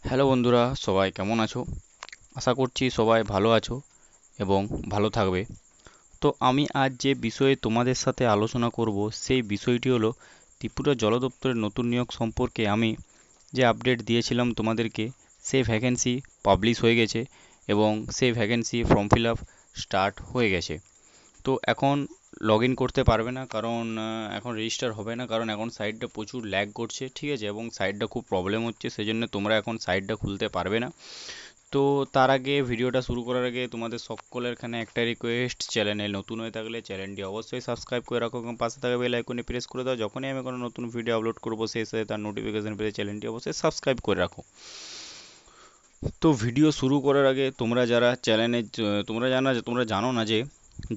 Hello বন্ধুরা, সবাই কেমন আছো? আশা করছি সবাই ভালো আছো এবং ভালো থাকবে। তো আমি আজ যে বিষয়ে তোমাদের সাথে আলোচনা করব সেই বিষয়টি হলো ত্রিপুরা জল দপ্তরের নতুন নিয়োগ সম্পর্কে আমি যে আপডেট দিয়েছিলাম তোমাদেরকে, সেই ভ্যাকেন্সি পাবলিশ হয়ে গেছে এবং সেই vacancy form fill up start হয়ে গেছে। তো এখন লগ ইন করতে পারবে না, কারণ এখন রেজিস্টার হবে না, কারণ এখন সাইটটা প্রচুর ল্যাগ করছে, ঠিক আছে, এবং সাইটটা খুব প্রবলেম হচ্ছে, সেজন্য তোমরা এখন সাইটটা খুলতে পারবে না। তো তার আগে, ভিডিওটা শুরু করার আগে তোমাদের সকলের এখানে একটা রিকোয়েস্ট, চ্যানেলে নতুন হয়ে থাকলে চ্যানেলটি অবশ্যই সাবস্ক্রাইব করে রাখো এবং পাশে থাকা বেল আইকনে প্রেস করে দাও, যখনই আমি কোনো নতুন ভিডিও আপলোড করবো সেই সাথে তার নোটিফিকেশন পেতে চ্যানেলটি অবশ্যই সাবস্ক্রাইব করে রাখো। তো ভিডিও শুরু করার আগে তোমরা যারা চ্যানেলে, তোমরা জানো না যে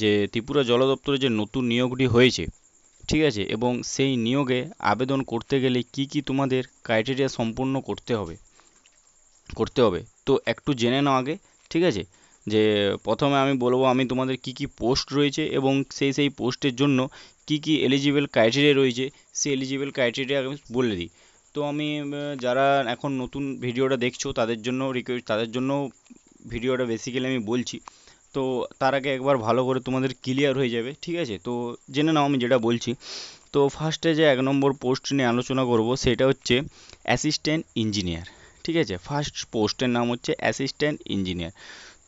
যে ত্রিপুরা জল দপ্তরে যে নতুন নিয়োগটি হয়েছে, ঠিক আছে, এবং সেই নিয়োগে আবেদন করতে গেলে কি কি তোমাদের ক্রাইটেরিয়া সম্পূর্ণ করতে হবে তো একটু জেনে নাও আগে, ঠিক আছে। যে প্রথমে আমি বলবো আমি তোমাদের কি কি পোস্ট রয়েছে এবং সেই পোস্টের জন্য কি কি এলিজিবল ক্রাইটেরিয়া রয়েছে, সেই এলিজিবল ক্রাইটেরিয়া আমি বলে দিই। তো আমি যারা এখন নতুন ভিডিওটা দেখছো তাদের জন্য ভিডিওটা বেসিক্যালি আমি বলছি। তো তার আগে একবার ভালো করে তোমাদের ক্লিয়ার হয়ে যাবে, ঠিক আছে। তো জেনে নাও আমি যেটা বলছি। তো ফার্স্টে যে 1 নম্বর পোস্ট নিয়ে আলোচনা করব সেটা হচ্ছে অ্যাসিস্ট্যান্ট ইঞ্জিনিয়ার, ঠিক আছে। ফার্স্ট পোস্টের নাম হচ্ছে অ্যাসিস্ট্যান্ট ইঞ্জিনিয়ার।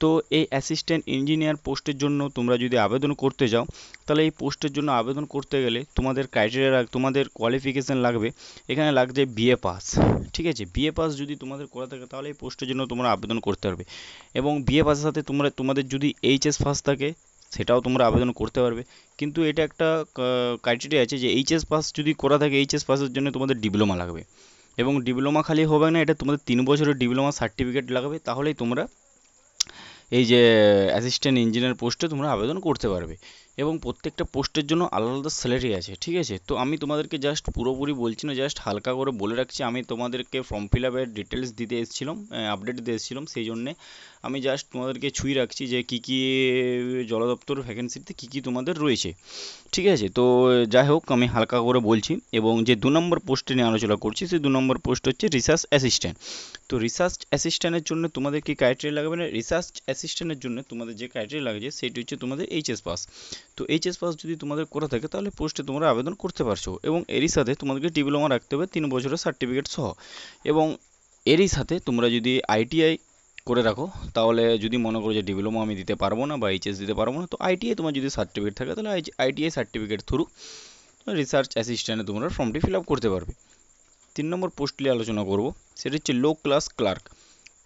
তো এই অ্যাসিস্ট্যান্ট ইঞ্জিনিয়ার পোস্টের জন্য তোমরা যদি আবেদন করতে যাও, তাহলে এই পোস্টের জন্য আবেদন করতে গেলে তোমাদের তোমাদের কোয়ালিফিকেশান লাগবে। এখানে লাগছে বিএ পাস, ঠিক আছে। বিএ পাস যদি তোমাদের করা থাকে তাহলে এই পোস্টের জন্য তোমরা আবেদন করতে পারবে। এবং বিএ পাসের সাথে তোমাদের যদি এইচএস পাস থাকে সেটাও তোমরা আবেদন করতে পারবে। কিন্তু এটা একটা ক্রাইটেরিয়া আছে যে এইচএস পাস যদি করা থাকে, এইচএস পাসের জন্য তোমাদের ডিপ্লোমা লাগবে। এবং ডিপ্লোমা খালি হবে না, এটা তোমাদের 3 বছরের ডিপ্লোমা সার্টিফিকেট লাগবে, তাহলেই তোমরা এই যে অ্যাসিস্ট্যান্ট ইঞ্জিনিয়ার পোস্টে তোমরা আবেদন করতে পারবে। এবং প্রত্যেকটা পোস্টের জন্য আলাদা আলাদা স্যালারি আছে, ঠিক আছে। তো আমি তোমাদেরকে জাস্ট পুরোপুরি বলছি না, জাস্ট হালকা করে বলে রাখছি। আমি তোমাদেরকে ফর্ম ফিল আপের ডিটেলস দিতে এসেছিলাম, আপডেট দিতে এসেছিলাম, সেই জন্যে আমি জাস্ট তোমাদেরকে ছুঁয়ে রাখছি যে কী কী জল দপ্তর ভ্যাকেন্সিতে কী কী তোমাদের রয়েছে, ঠিক আছে। তো যাই হোক, আমি হালকা করে বলছি। এবং যে 2 নম্বর পোস্টে নিয়ে আলোচনা করছি, সেই 2 নম্বর পোস্ট হচ্ছে রিসার্চ অ্যাসিস্ট্যান্ট। তো রিসার্চ অ্যাসিস্ট্যান্টের জন্য তোমাদের কি ক্রাইটেরিয়া লাগবে না? রিসার্চ অ্যাসিস্ট্যান্টের জন্য তোমাদের যে ক্রাইটেরিয়া লাগছে সেটি হচ্ছে তোমাদের এইচএস পাস। তো এইচএস পাস যদি তোমাদের করা থাকে তাহলে পোস্টে তোমরা আবেদন করতে পারছো। এবং এরই সাথে তোমাদেরকে ডিপ্লোমা রাখতে হবে 3 বছরের সার্টিফিকেট সহ। এবং এরই সাথে তোমরা যদি আইটিআই করে রাখো, তাহলে যদি মনে করো যে ডিপ্লোমা আমি দিতে পারবো না বা এইচএস দিতে পারবো না, তো আইটিআই তোমার যদি সার্টিফিকেট থাকে তাহলে আইটিআই সার্টিফিকেট থ্রু রিসার্চ অ্যাসিস্ট্যান্টে তোমরা ফর্মটি ফিল আপ করতে পারবে। 3 নম্বর পোস্ট নিয়ে আলোচনা করব, সেটা হচ্ছে লো ক্লাস ক্লার্ক।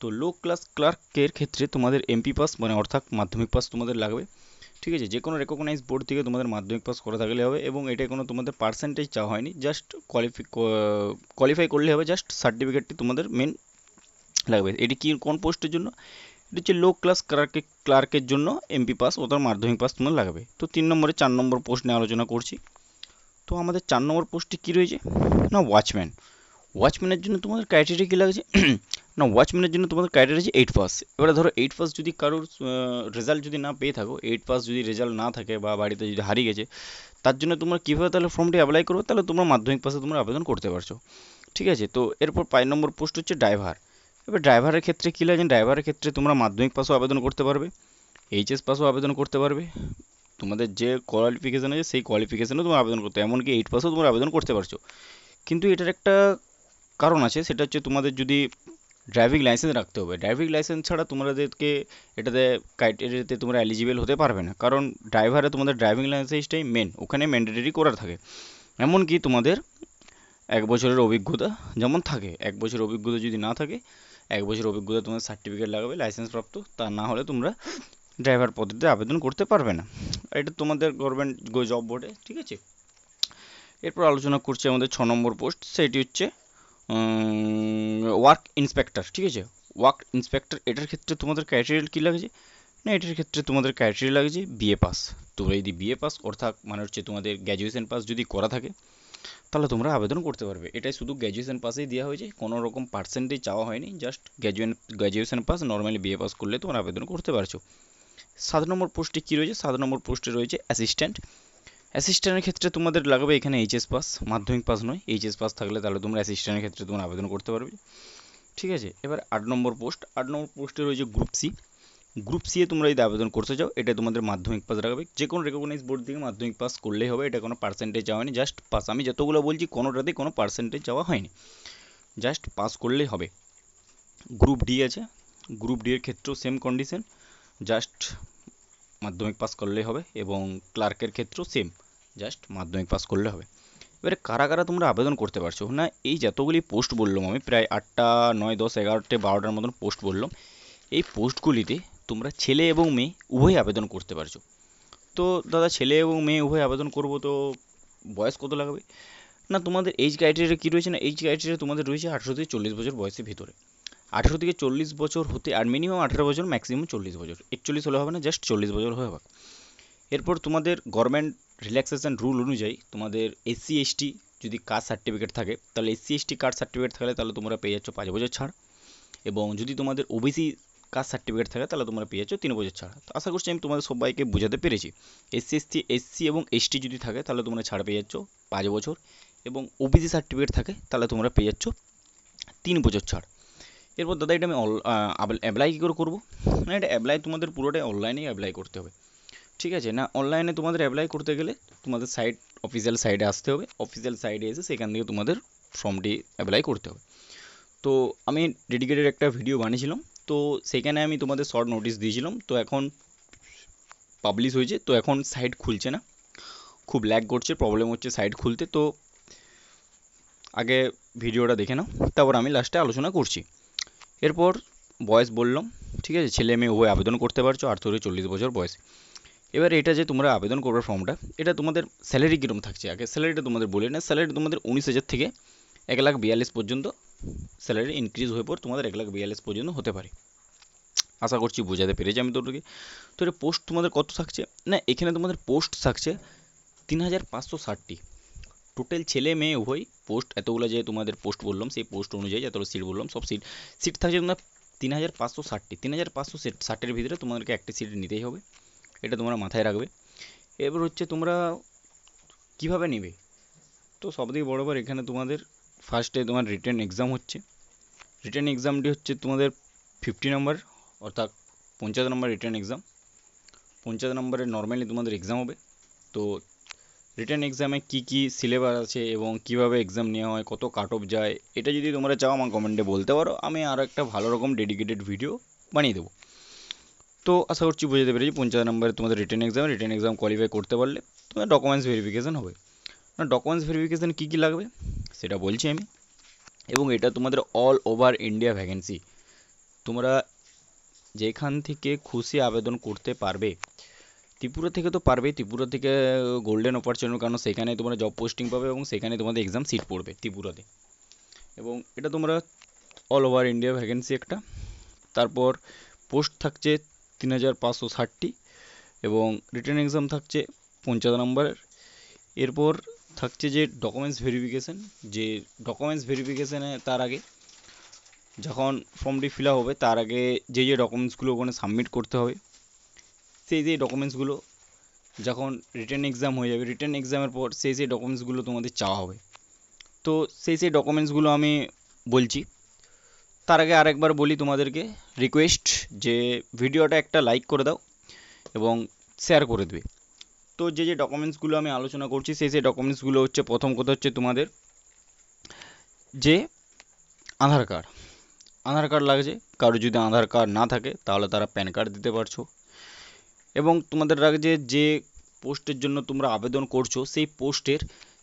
তো লো ক্লাস ক্লার্কের ক্ষেত্রে তোমাদের এমপি পাস, মানে অর্থাৎ মাধ্যমিক পাস তোমাদের লাগবে, ঠিক আছে। যে কোনো রেকগনাইজ বোর্ড থেকে তোমাদের মাধ্যমিক পাস করা থাকলে হবে। এবং এটা কোনো তোমাদের পার্সেন্টেজ চাওয়া হয়নি, জাস্ট কোয়ালিফাই করলে হবে, জাস্ট সার্টিফিকেটটি তোমাদের মেন লাগবে। এটি কি কোন পোস্টের জন্য? এটা হচ্ছে লো ক্লাস ক্লার্কের জন্য এমপি পাস অর্থাৎ মাধ্যমিক পাস তোমার লাগবে। তো 3 নম্বরে 4 নম্বর পোস্ট নিয়ে আলোচনা করছি। তো আমাদের 4 নম্বর পোস্টে কী রয়েছে না, ওয়াচম্যান। ওয়াচম্যানের জন্য তোমাদের ক্রাইটেরিয়া কী লাগছে না, ওয়াচম্যানের জন্য তোমাদের ক্রাইটেরিয়া আছে 8 পাস। এবারে ধরো 8 পাস যদি কারোর রেজাল্ট যদি না পেয়ে থাকো, 8 পাস যদি রেজাল্ট না থাকে বা বাড়িতে যদি হারিয়ে গেছে, তার জন্য তোমরা কীভাবে তাহলে ফর্মটি অ্যাপ্লাই করবে? তাহলে তোমরা মাধ্যমিক পাসে তোমরা আবেদন করতে পারছো, ঠিক আছে। তো এরপর 5 নম্বর পোস্ট হচ্ছে ড্রাইভার। এবার ড্রাইভারের ক্ষেত্রে কী লাগে? ড্রাইভারের ক্ষেত্রে তোমরা মাধ্যমিক পাসও আবেদন করতে পারবে, এইচএস পাসও আবেদন করতে পারবে। তোমাদের যে কোয়ালিফিকেশান আছে সেই কোয়ালিফিকেশানেও তোমরা আবেদন করতে, এমনকি 8 পাসও তোমরা আবেদন করতে পারছো। কিন্তু এটার একটা কারণ আছে, সেটা হচ্ছে তোমাদের যদি ড্রাইভিং লাইসেন্স রাখতে হবে। ড্রাইভিং লাইসেন্স ছাড়া তোমাদেরকে এটাতে ক্রাইটেরিয়াতে তোমরা এলিজিবল হতে পারবে না, কারণ ড্রাইভারে তোমাদের ড্রাইভিং লাইসেন্সটাই মেন, ওখানে ম্যান্ডেটরি করা থাকে। এমনকি তোমাদের 1 বছরের অভিজ্ঞতা যেমন থাকে, 1 বছর অভিজ্ঞতা যদি না থাকে, 1 বছর অভিজ্ঞতা তোমার সার্টিফিকেট লাগবে লাইসেন্স প্রাপ্ত, তা না হলে তোমরা ড্রাইভার পদ্ধতিতে আবেদন করতে পারবে না। এটা তোমাদের গভর্নমেন্ট জব বোর্ডে, ঠিক আছে। এরপর আলোচনা করছি আমাদের 6 নম্বর পোস্ট, সেটি হচ্ছে ওয়ার্ক ইন্সপেক্টর, ঠিক আছে। ওয়ার্ক ইন্সপেক্টর, এটার ক্ষেত্রে তোমাদের ক্রাইটেরিয়া কী লাগছে না, এটার ক্ষেত্রে তোমাদের ক্রাইটেরিয়া লাগছে বিএ পাস। তোমরা যদি বিএ পাস অর্থাৎ মানে হচ্ছে তোমাদের গ্র্যাজুয়েশন পাস যদি করা থাকে তাহলে তোমরা আবেদন করতে পারবে। এটাই শুধু গ্র্যাজুয়েশন পাসেই দেওয়া হয়েছে, কোনো রকম পার্সেন্টেজ চাওয়া হয়নি, just graduation pass, normally BA pass করলে তোমরা আবেদন করতে পারছো। 7 নম্বর পোস্টে কী রয়েছে? 7 নম্বর পোস্টে রয়েছে অ্যাসিস্ট্যান্ট। অ্যাসিস্ট্যান্টের ক্ষেত্রে তোমাদের লাগবে এখানে এইচএস পাস, মাধ্যমিক পাস নয়, এইচএস পাস থাকলে তাহলে তোমরা অ্যাসিস্ট্যান্টের ক্ষেত্রে তোমরা আবেদন করতে পারবে। ঠিক আছে। এবার 8 নম্বর পোস্টে রয়েছে গ্রুপ সি এ তোমরা যদি আবেদন করতে চাও, এটা তোমাদের মাধ্যমিক পাস রাখবে, যে কোনো রেকগনাইজ বোর্ড থেকে মাধ্যমিক পাস করলেই হবে, এটা কোনো পার্সেন্টেজ চাওয়া হয়নি, জাস্ট পাস। আমি যতগুলো বলছি কোনোটাতেই কোনো পার্সেন্টেজ চাওয়া হয়নি, জাস্ট পাস করলেই হবে। গ্রুপ ডি আছে, গ্রুপ ডি এর ক্ষেত্রেও সেম কন্ডিশন, জাস্ট মাধ্যমিক পাস করলেই হবে, এবং ক্লার্কের ক্ষেত্রেও সেম, জাস্ট মাধ্যমিক পাস করলে হবে। এবারে কারা কারা তোমরা আবেদন করতে পারছো না, এই যতগুলি পোস্ট বললাম আমি, প্রায় 8টা 9 10 11টে 12টার মতন পোস্ট বললাম, এই পোস্টগুলিতে তোমরা ছেলে এবং মেয়ে উভয়ই আবেদন করতে পারছো। তো দাদা ছেলে এবং মেয়ে উভয় আবেদন করব, তো বয়স কত লাগবে না, তোমাদের এজ ক্রাইটেরিয়া কী রয়েছে না, এজ ক্রাইটেরিয়া তোমাদের রয়েছে 18 থেকে 40 বছর বয়সের ভিতরে। 18 থেকে 40 বছর হতে, আর মিনিমাম 18 বছর, ম্যাক্সিমাম 40 বছর, 41 হলে হবে না, জাস্ট 40 বছর হয়ে হবে। এরপর তোমাদের গভর্নমেন্ট রিল্যাক্সেশন রুল অনুযায়ী তোমাদের এসসি এসটি যদি কাস্ট সার্টিফিকেট থাকে, তাহলে এসসি এসটি কাস্ট সার্টিফিকেট থাকলে তাহলে তোমরা পেয়ে যাচ্ছ 5 বছর ছাড়, এবং যদি তোমাদের ওবিসি কাস্ট সার্টিফিকেট থাকে তাহলে তোমরা পেয়ে যাচ্ছ 3 বছর ছাড়। তো আশা করছি আমি তোমাদের সবাইকে বোঝাতে পেরেছি। এসসি এবং এসটি যদি থাকে তাহলে তোমরা ছাড় পেয়ে যাচ্ছ 5 বছর, এবং ওবিসি সার্টিফিকেট থাকে তাহলে তোমরা পেয়ে যাচ্ছ 3 বছর ছাড়। এরপর দাদা এটা আমি অ্যাপ্লাই কী করে করবো না, এটা অ্যাপ্লাই তোমাদের পুরোটাই অনলাইনেই অ্যাপ্লাই করতে হবে, ঠিক আছে না। অনলাইনে তোমাদের অ্যাপ্লাই করতে গেলে তোমাদের অফিসিয়াল সাইটে আসতে হবে, অফিসিয়াল সাইটে এসে সেখান থেকে তোমাদের ফর্মটি অ্যাপ্লাই করতে হবে। তো আমি ডেডিকেটেড একটা ভিডিও বানিয়েছিলাম, তো সেখানে আমি তোমাদের শর্ট নোটিশ দিয়েছিলাম, তো এখন পাবলিশ হয়েছে, তো এখন সাইট খুলছে না, খুব ল্যাগ করছে, প্রবলেম হচ্ছে সাইট খুলতে। তো আগে ভিডিওটা দেখে নাও, তারপর আমি লাস্টে আলোচনা করছি। এরপর বয়স বললাম, ঠিক আছে, ছেলে মেয়ে উভয় আবেদন করতে পারছো 18 থেকে 40 বছর বয়স। এবার এটা যে তোমরা আবেদন করবে ফর্মটা, এটা তোমাদের স্যালারি কীরকম থাকছে, আগে স্যালারিটা তোমাদের বলে না, স্যালারি তোমাদের 19,000 থেকে 1,42,000 পর্যন্ত স্যালারি ইনক্রিজ হয়ে পর তোমাদের 1,42,000 পর্যন্ত হতে পারে। আশা করছি বোঝাতে পেরেছি আমি তোদেরকে। তো এটা পোস্ট তোমাদের কত থাকছে না, এখানে তোমাদের পোস্ট থাকছে 3,560টি, টোটাল ছেলে মেয়ে উভয় পোস্ট, এতগুলো যে তোমাদের পোস্ট বললাম সেই পোস্ট অনুযায়ী যতগুলো সিট বললাম সব সিট থাকছে তোমার 3,560টি। 3,560-এর ভিতরে তোমাদেরকে একটি সিট নিতেই হবে, এটা তোমরা মাথায় রাখবে। এবার হচ্ছে তোমরা কিভাবে নেবে, তো সবথেকে বড় ব্যাপার এখানে তোমাদের ফার্স্টে তোমার রিটেন এক্সাম হচ্ছে, রিটেন এক্সামটি হচ্ছে তোমাদের 50 নম্বর, অর্থাৎ 50 নম্বর রিটেন এক্সাম, 50 নম্বরের নর্মালি তোমাদের এক্সাম হবে। তো রিটেন এক্সামে কী কী সিলেবাস আছে এবং কীভাবে এক্সাম নেওয়া হয়, কত কাট অফ যায়, এটা যদি তোমরা চাও আমার কমেন্টে বলতে পারো, আমি আরও একটা ভালো রকম ডেডিকেটেড ভিডিও বানিয়ে দেবো। তো আশা করছি বুঝতে পেরেছি 50 নম্বরে তোমাদের রিটেন এক্সাম কোয়ালিফাই করতে পারলে তোমাদের ডকুমেন্টস ভেরিফিকেশান হবে। না ডকুমেন্টস ভেরিফিকেশান কী কী লাগবে সেটা বলছি আমি, এবং এটা তোমাদের অল ওভার ইন্ডিয়া ভ্যাকেন্সি, তোমরা যেখান থেকে খুশি আবেদন করতে পারবে। ত্রিপুরা থেকে তো পারবেই, ত্রিপুরা থেকে গোল্ডেন অপরচুনিটি, কারণ সেখানে তোমরা জব পোস্টিং পাবে এবং সেখানে তোমাদের এক্সাম সিট পড়বে ত্রিপুরাতে, এবং এটা তোমরা অল ওভার ইন্ডিয়া ভ্যাকেন্সি একটা। তারপর পোস্ট থাকছে 3,560টি, এবং রিটেন এক্সাম থাকছে 50 নম্বরের। এরপর থাকছে যে ডকুমেন্টস ভেরিফিকেশান, যে ডকুমেন্টস ভেরিফিকেশানে তার আগে যখন ফর্মটি ফিল আপ হবে তার আগে যে ডকুমেন্টসগুলো ওখানে সাবমিট করতে হবে, সেই ডকুমেন্টসগুলো যখন রিটেন এক্সাম হয়ে যাবে, রিটেন এক্সামের পর সেই ডকুমেন্টসগুলো তোমাদের চাওয়া হবে। তো সেই ডকুমেন্টসগুলো আমি বলছি, তার আগে আরেকবার বলি তোমাদেরকে রিকোয়েস্ট, যে ভিডিওটা একটা লাইক করে দাও এবং শেয়ার করে দেবে। তো যে ডকুমেন্টসগুলো আমি আলোচনা করছি সেই ডকুমেন্টসগুলো হচ্ছে, প্রথম কথা হচ্ছে তোমাদের যে আধার কার্ড লাগছে, কারো যদি আধার কার্ড না থাকে তাহলে তারা প্যান কার্ড দিতে পারছো, এবং তোমাদের লাগছে যে পোস্টের জন্য তোমরা আবেদন করছো সেই পোস্টের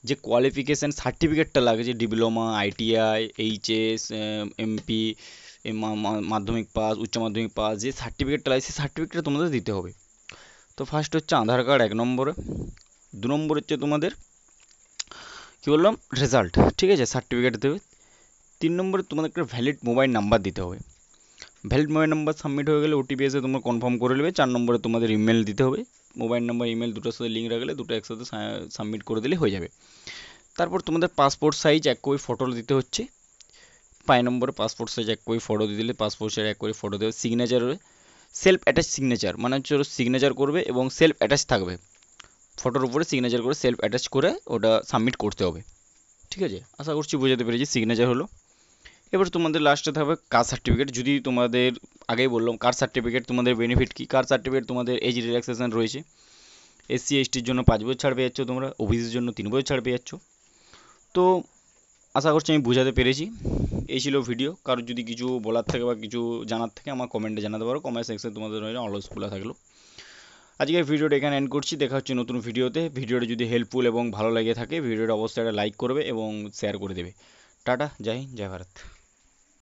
যে কোয়ালিফিকেশান সার্টিফিকেটটা লাগছে, ডিপ্লোমা, ITI, HS, MP, মাধ্যমিক পাস, উচ্চ মাধ্যমিক পাস, যে সার্টিফিকেটটা লাগে সেই সার্টিফিকেটটা তোমাদের দিতে হবে। তো ফার্স্ট হচ্ছে আধার কার্ড 1 নম্বরে, 2 নম্বর হচ্ছে তোমাদের কী বললাম রেজাল্ট, ঠিক আছে, সার্টিফিকেট দেবে। 3 নম্বরে তোমাদের একটা ভ্যালিড মোবাইল নাম্বার দিতে হবে, ভ্যালিড মোবাইল নাম্বার সাবমিট হয়ে গেলে OTP এসে তোমরা কনফার্ম করে নেবে। 4 নম্বরে তোমাদের ইমেল দিতে হবে, মোবাইল নাম্বার ইমেল দুটোর সাথে লিঙ্ক রাখলে দুটো একসাথে সাবমিট করে দিলে হয়ে যাবে। তারপর তোমাদের পাসপোর্ট সাইজ 1 কপি ফটো দিতে হচ্ছে, 5 নম্বরে পাসপোর্ট সাইজ 1 কপি ফটো দিয়ে দিলে পাসপোর্ট সাইজ 1 কপি ফটো দেবে। সিগনেচার সেলফ অ্যাটাচ সিগনেচার, মানে হচ্ছে সিগনেচার করবে এবং সেলফ অ্যাটাচ থাকবে, ফটোর উপরে সিগনেচার করে সেলফ অ্যাটাচ করে ওটা সাবমিট করতে হবে, ঠিক আছে। আশা করছি বোঝাতে পেরেছি, সিগনেচার হলো। এবার তোমাদের লাস্টে থাকবে কাস্ট সার্টিফিকেট। যদি তোমাদের আগেই বললাম কাস্ট সার্টিফিকেট তোমাদের বেনিফিট কী। কাস্ট সার্টিফিকেট তোমাদের এজ রিল্যাক্সেশন রয়েছে। এসসি এসটির জন্য 5 বছর ছাড় পেয়ে যাচ্ছ তোমরা, ওবিসির জন্য 3 বছর ছাড় পেয়ে যাচ্ছ। তো আশা করছি আমি বোঝাতে পেরেছি। এই ছিল ভিডিও। কারোর যদি কিছু বলার থাকে বা কিছু জানার থাকে আমার কমেন্টে জানাতে পারো। কমেন্ট সেকশনে তোমাদের অলওয়েজ খোলা থাকলো। আজকের ভিডিওটা এখানে এন্ড করছি। দেখা হচ্ছে নতুন ভিডিওতে। ভিডিওটা যদি হেল্পফুল এবং ভালো লেগে থাকে ভিডিওটা অবশ্যই একটা লাইক করবে এবং শেয়ার করে দেবে। টাটা, জয় হিন্দ, জয় ভারত।